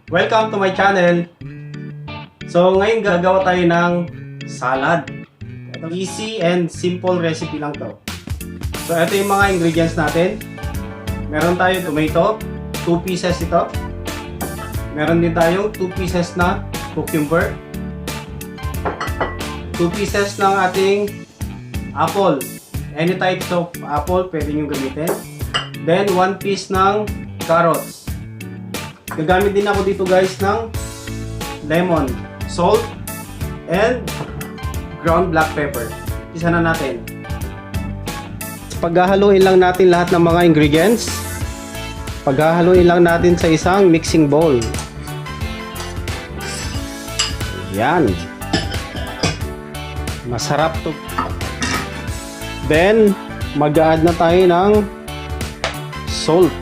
Welcome to my channel. So ngayon gagawa tayo ng salad. Ito easy and simple recipe lang to. So ito yung mga ingredients natin. Meron tayo tomato, 2 pieces ito. Meron din tayong 2 pieces na cucumber. 2 pieces ng ating apple. Any types of apple pwede nyo gamitin. Then 1 piece ng carrots. Gagamit din ako dito guys ng lemon, salt, and ground black pepper. Isa na natin. Paghahaluin lang natin lahat ng mga ingredients. Paghahaluin lang natin sa isang mixing bowl. Yan. Masarap to. Then, mag-add na tayo ng salt.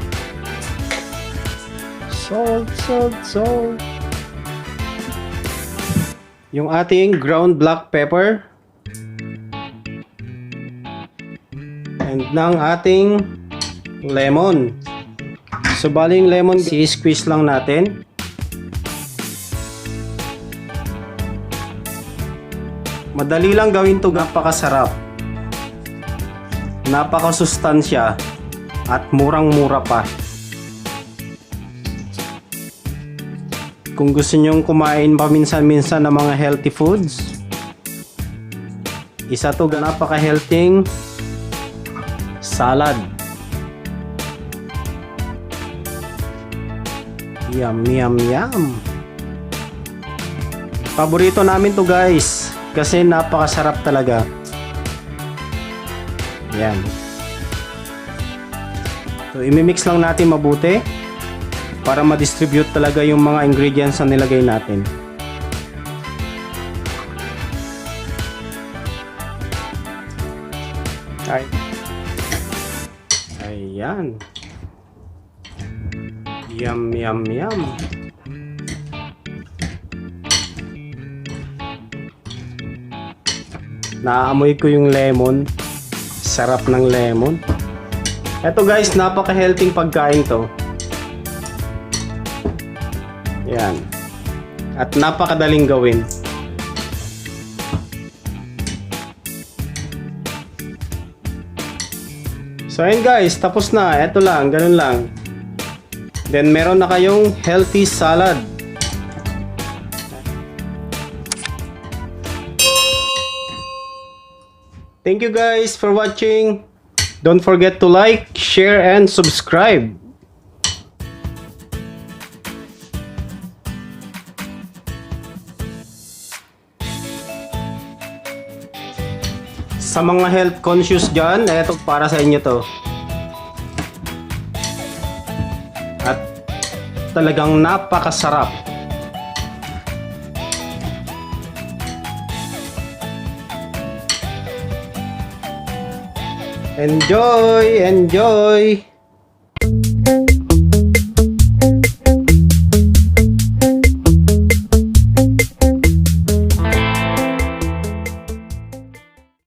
Salt. Yung ating ground black pepper. And ng ating lemon. So, bali yung lemon, i-squeeze lang natin. Madali lang gawin to, napakasarap. Napakasustansya. At murang-mura pa. Kung gusto nyong kumain paminsan-minsan ng mga healthy foods, isa to napaka-healthy salad. Yum. Paborito namin to guys kasi napakasarap talaga. Yan. So imimix lang natin mabuti para ma-distribute talaga yung mga ingredients na nilagay natin. Ayan. Yum. Naamoy ko yung lemon. Sarap ng lemon. Eto guys, napaka-healthy pagkain to. Yan. At napakadaling gawin. So ayun guys, tapos na. Ito lang, ganun lang. Then meron na kayong healthy salad. Thank you guys for watching. Don't forget to like, share, and subscribe. Sa mga health conscious dyan, eto para sa inyo to. At talagang napakasarap. Enjoy!